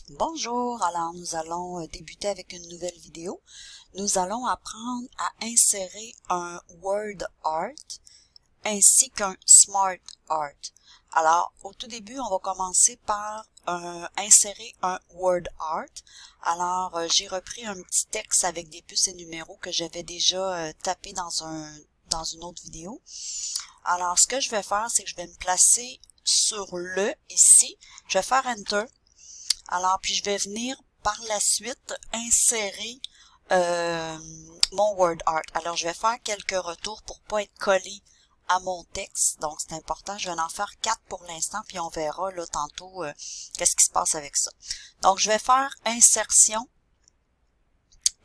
Bonjour, alors nous allons débuter avec une nouvelle vidéo. Nous allons apprendre à insérer un word art ainsi qu'un smart art. Alors, au tout début, on va commencer par insérer un word art. Alors, j'ai repris un petit texte avec des puces et numéros que j'avais déjà tapé dans une autre vidéo. Alors, ce que je vais faire, c'est que je vais me placer sur le ici. Je vais faire Enter. Alors, puis je vais venir par la suite insérer mon word art. Alors, je vais faire quelques retours pour pas être collé à mon texte. Donc, c'est important. Je vais en faire 4 pour l'instant, puis on verra là tantôt qu'est-ce qui se passe avec ça. Donc, je vais faire insertion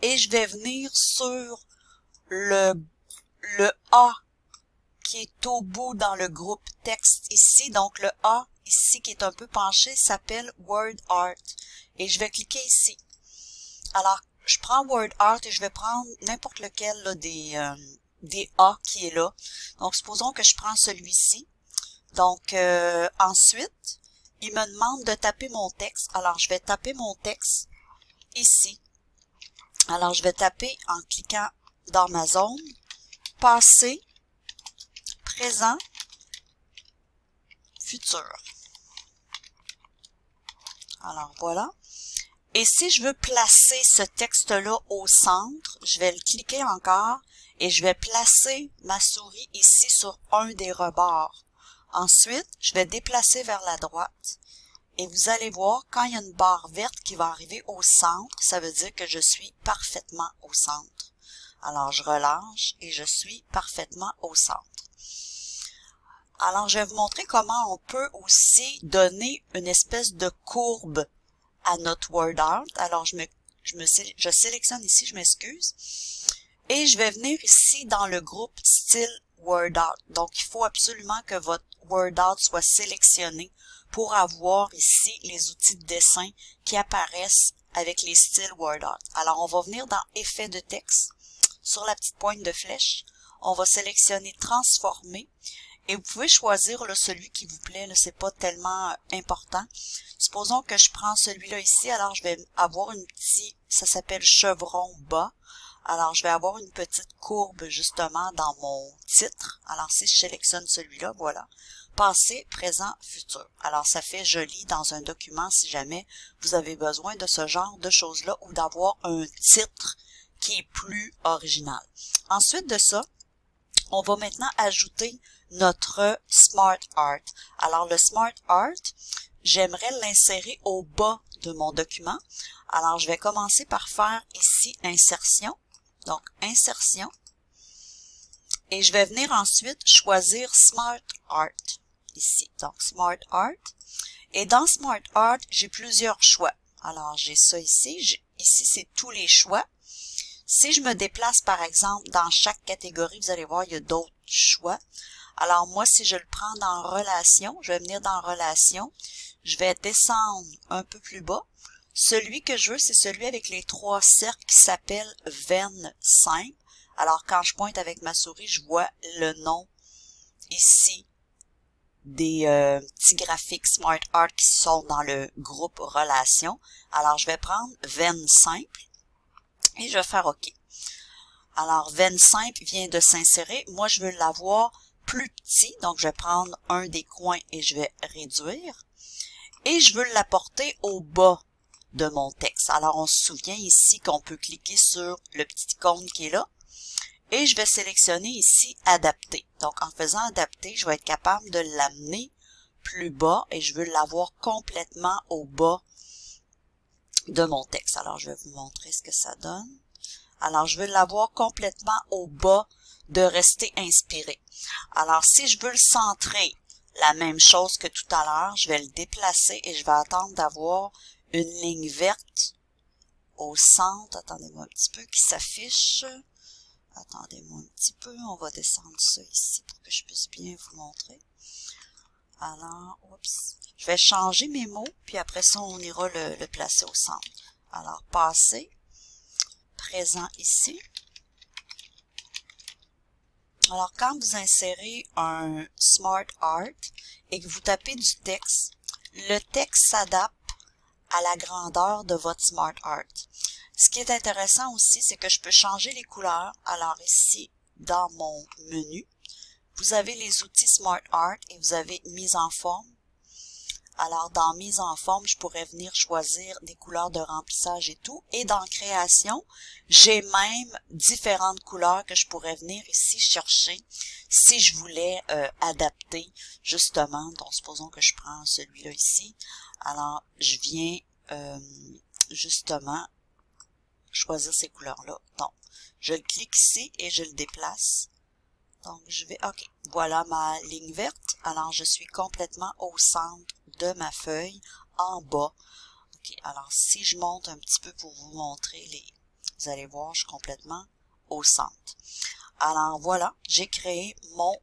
et je vais venir sur le A qui est au bout dans le groupe texte ici. Donc, le A ici qui est un peu penché s'appelle word art. Et je vais cliquer ici. Alors, je prends word art et je vais prendre n'importe lequel là, des A qui est là. Donc, supposons que je prends celui-ci. Donc, ensuite, il me demande de taper mon texte. Alors, je vais taper mon texte ici. Alors, je vais taper en cliquant dans ma zone, passé, présent, futur. Alors, voilà. Et si je veux placer ce texte-là au centre, je vais le cliquer encore et je vais placer ma souris ici sur un des rebords. Ensuite, je vais déplacer vers la droite et vous allez voir, quand il y a une barre verte qui va arriver au centre, ça veut dire que je suis parfaitement au centre. Alors, je relâche et je suis parfaitement au centre. Alors, je vais vous montrer comment on peut aussi donner une espèce de courbe à notre word art. Alors, je sélectionne ici, je m'excuse. Et je vais venir ici dans le groupe style word art. Donc, il faut absolument que votre word art soit sélectionné pour avoir ici les outils de dessin qui apparaissent avec les styles word art. Alors, on va venir dans effet de texte. Sur la petite pointe de flèche, on va sélectionner transformer. Et vous pouvez choisir là, celui qui vous plaît, c'est pas tellement important. Supposons que je prends celui-là ici, alors je vais avoir une petite, ça s'appelle chevron bas. Alors je vais avoir une petite courbe justement dans mon titre. Alors si je sélectionne celui-là, voilà. Passé, présent, futur. Alors ça fait joli dans un document si jamais vous avez besoin de ce genre de choses-là ou d'avoir un titre qui est plus original. Ensuite de ça, on va maintenant ajouter notre Smart Art. Alors, le Smart Art, j'aimerais l'insérer au bas de mon document. Alors, je vais commencer par faire ici Insertion. Donc, Insertion. Et je vais venir ensuite choisir Smart Art. Ici, donc Smart Art. Et dans Smart Art, j'ai plusieurs choix. Alors, j'ai ça ici. Ici, c'est tous les choix. Si je me déplace, par exemple, dans chaque catégorie, vous allez voir, il y a d'autres choix. Alors, moi, si je le prends dans Relations, je vais venir dans Relations. Je vais descendre un peu plus bas. Celui que je veux, c'est celui avec les 3 cercles qui s'appelle Veine simple. Alors, quand je pointe avec ma souris, je vois le nom ici des petits graphiques Smart Art qui sont dans le groupe Relations. Alors, je vais prendre Veine simple. Et je vais faire OK. Alors, veine simple vient de s'insérer. Moi, je veux l'avoir plus petit. Donc, je vais prendre un des coins et je vais réduire. Et je veux l'apporter au bas de mon texte. Alors, on se souvient ici qu'on peut cliquer sur le petit icône qui est là. Et je vais sélectionner ici Adapter. Donc, en faisant Adapter, je vais être capable de l'amener plus bas et je veux l'avoir complètement au bas de mon texte. Alors, je vais vous montrer ce que ça donne. Alors, je veux l'avoir complètement au bas de rester inspiré. Alors, si je veux le centrer, la même chose que tout à l'heure, je vais le déplacer et je vais attendre d'avoir une ligne verte au centre. Attendez-moi un petit peu qui s'affiche. Attendez-moi un petit peu. On va descendre ça ici pour que je puisse bien vous montrer. Alors, oups. Je vais changer mes mots, puis après ça, on ira le placer au centre. Alors, passer, présent ici. Alors, quand vous insérez un Smart Art et que vous tapez du texte, le texte s'adapte à la grandeur de votre Smart Art. Ce qui est intéressant aussi, c'est que je peux changer les couleurs. Alors ici, dans mon menu, vous avez les outils Smart Art et vous avez mise en forme. Alors, dans mise en forme, je pourrais venir choisir des couleurs de remplissage et tout. Et dans création, j'ai même différentes couleurs que je pourrais venir ici chercher si je voulais adapter justement. Donc, supposons que je prends celui-là ici. Alors, je viens justement choisir ces couleurs-là. Donc, je le clique ici et je le déplace. Donc, je vais, OK, voilà ma ligne verte. Alors, je suis complètement au centre de ma feuille, en bas. OK, alors, si je monte un petit peu pour vous montrer vous allez voir, je suis complètement au centre. Alors, voilà, j'ai créé mon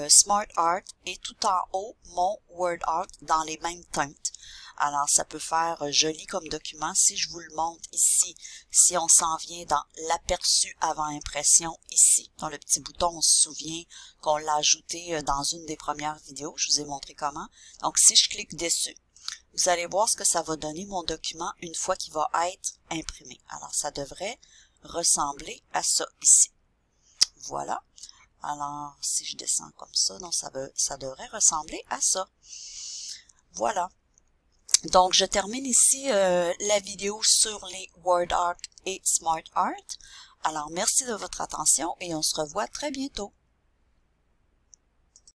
Smart Art et tout en haut, mon Word Art dans les mêmes teintes. Alors, ça peut faire joli comme document. Si je vous le montre ici, si on s'en vient dans l'aperçu avant impression ici, dans le petit bouton, on se souvient qu'on l'a ajouté dans une des premières vidéos. Je vous ai montré comment. Donc, si je clique dessus, vous allez voir ce que ça va donner mon document une fois qu'il va être imprimé. Alors, ça devrait ressembler à ça ici. Voilà. Alors, si je descends comme ça, donc ça devrait ressembler à ça. Voilà. Donc, je termine ici la vidéo sur les Word Art et Smart Art. Alors, merci de votre attention et on se revoit très bientôt.